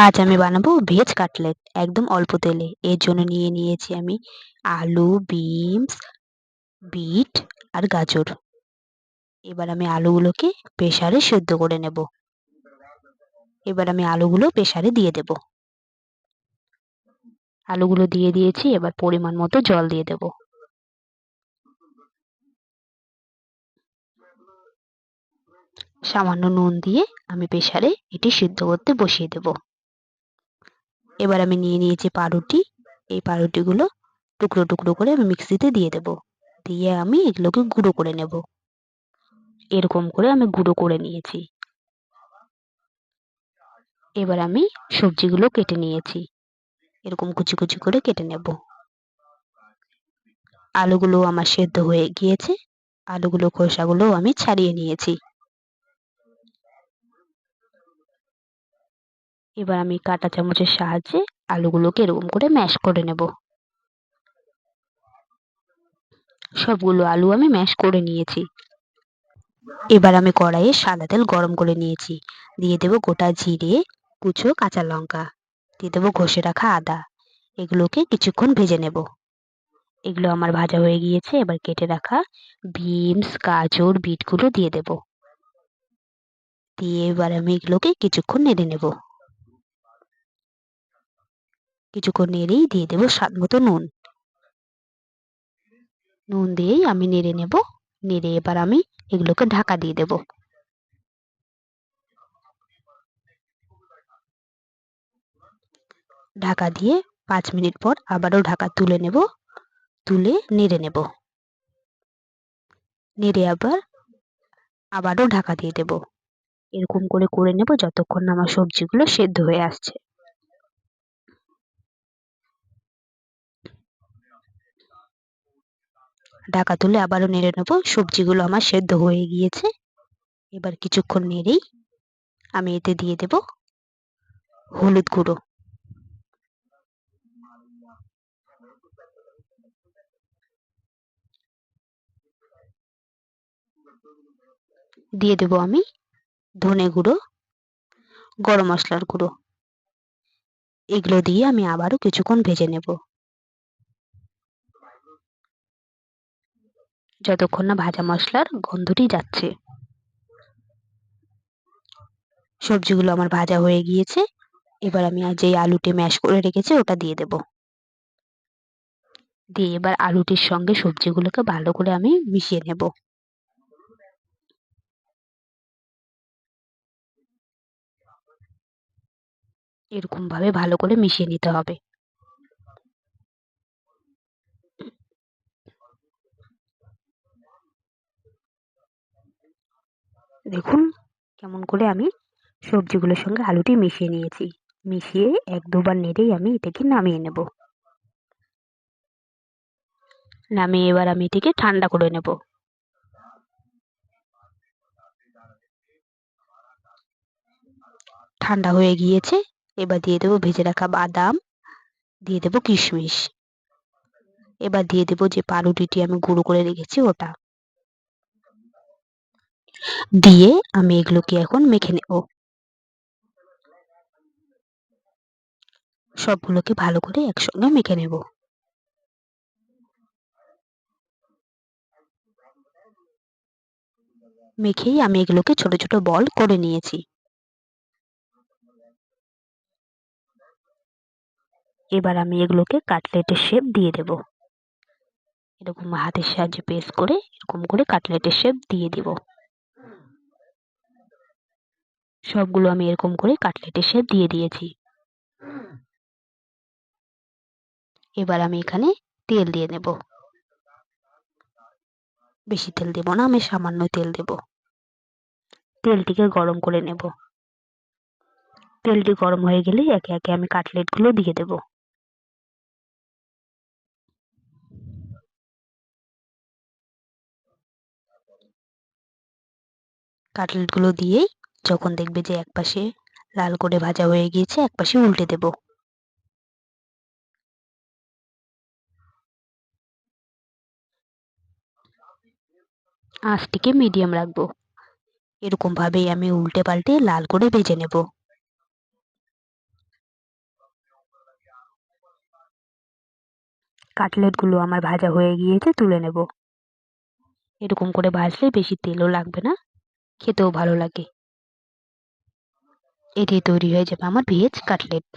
আজ আমি বানাবো ভেজ কাটলেট একদম অল্প তেলে। এর জন্য নিয়ে নিয়েছি আমি আলু, বিনস, বিট আর গাজর। এবার আমি আলুগুলোকে প্রেসারে সেদ্ধ করে নেব। এবার আমি আলুগুলো প্রেসারে দিয়ে দেব। আলুগুলো দিয়ে দিয়েছি, এবার পরিমাণ মতো জল দিয়ে দেব। সামান্য নুন দিয়ে আমি প্রেসারে এটি সিদ্ধ করতে বসিয়ে দেব। এবার আমি নিয়ে নিয়েছি পাউরুটি। এই পাউরুটিগুলো টুকরো টুকরো করে আমি মিক্সিতে দিয়ে দেব। দিয়ে আমি এগুলোকে গুঁড়ো করে নেব। এরকম করে আমি গুঁড়ো করে নিয়েছি। এবার আমি সবজিগুলো কেটে নিয়েছি, এরকম কুচি কুচি করে কেটে নেব। আলুগুলো আমার সেদ্ধ হয়ে গিয়েছে, আলুগুলো খোসাগুলো আমি ছাড়িয়ে নিয়েছি। এবার আমি কাঁটা চামচের সাহায্যে আলুগুলোকে এরকম করে ম্যাশ করে নেব। সবগুলো আলু আমি ম্যাশ করে নিয়েছি। এবার আমি কড়াইয়ে সাদা তেল গরম করে নিয়েছি। দিয়ে দেব গোটা জিরে, কুচো কাঁচা লঙ্কা, দিয়ে দেবো ঘষে রাখা আদা। এগুলোকে কিছুক্ষণ ভেজে নেব। এগুলো আমার ভাজা হয়ে গিয়েছে। এবার কেটে রাখা বিনস, গাজর, বিটগুলো দিয়ে দেব। দিয়ে এবার আমি এগুলোকে কিছুক্ষণ নেড়ে নেব। কিছুক্ষণ নেড়েই দিয়ে দেব স্বাদ মতো নুন। নুন দিয়েই আমি নেড়ে নেব। নেড়ে এবার আমি এগুলোকে ঢাকা দিয়ে দেব। ঢাকা দিয়ে 5 মিনিট পর আবারও ঢাকা তুলে নেব। তুলে নেড়ে নেব। নেড়ে আবারও ঢাকা দিয়ে দেব। এরকম করে করে নেব যতক্ষণ না আমার সবজিগুলো সেদ্ধ হয়ে আসছে। ঢাকা তুলে আবারও নেড়ে নেব। সবজিগুলো আমার সেদ্ধ হয়ে গিয়েছে। এবার কিছুক্ষণ নেড়েই আমি এতে দিয়ে দেব হলুদ গুঁড়ো, দিয়ে দেব আমি ধনে গুঁড়ো, গরম মশলার গুঁড়ো। এগুলো দিয়ে আমি আবারও কিছুক্ষণ ভেজে নেব, যতক্ষণ না ভাজা মশলার গন্ধটি যাচ্ছে। সবজিগুলো আমার ভাজা হয়ে গিয়েছে। এবার আমি যে আলুটি ম্যাশ করে রেখেছি ওটা দিয়ে দেব। দিয়ে এবার আলুটির সঙ্গে সবজিগুলোকে ভালো করে আমি মিশিয়ে নেব। এরকম ভাবে ভালো করে মিশিয়ে নিতে হবে। দেখুন কেমন করে আমি সবজিগুলোর সঙ্গে আলুটি মিশিয়ে নিয়েছি। মিশিয়ে 1-2 বার নেড়েই আমি এটাকে নামিয়ে নেব। নামিয়ে এবার আমি এটিকে ঠান্ডা করে নেব। ঠান্ডা হয়ে গিয়েছে। এবার দিয়ে দেবো ভেজে রাখা বাদাম, দিয়ে দেবো কিশমিশ। এবার দিয়ে দেবো যে পাউরুটিটি আমি গুঁড়ো করে রেখেছি ওটা। দিয়ে আমি এগুলোকে এখন মেখে নেব। সবগুলোকে ভালো করে একসঙ্গে মেখে নেব। মেখেই আমি এগুলোকে ছোট ছোট বল করে নিয়েছি। এবার আমি এগুলোকে কাটলেটের শেপ দিয়ে দেব। এরকম হাতের সাহায্যে প্রেস করে এরকম করে কাটলেটের শেপ দিয়ে দিব। সবগুলো আমি এরকম করে কাটলেটের শেপ দিয়ে দিয়েছি। এবার আমি এখানে তেল দিয়ে নেব। বেশি তেল দেব না, আমি সামান্য তেল দেব। তেলটিকে গরম করে নেব। তেলটি গরম হয়ে গেলে একে একে আমি কাটলেটগুলো দিয়ে দেব। কাটলেটগুলো দিয়েই যখন দেখবে যে একপাশে লাল করে ভাজা হয়ে গিয়েছে, একপাশে উল্টে দেব। আঁচটিকে মিডিয়াম রাখবো। এরকম ভাবেই আমি উল্টে পাল্টে লাল করে ভেজে নেব। কাটলেটগুলো আমার ভাজা হয়ে গিয়েছে, তুলে নেব। এরকম করে ভাজলে বেশি তেলও লাগবে না, খেতেও ভালো লাগে। এটাই তৈরি হয়ে যাবে আমার ভেজ কাটলেট।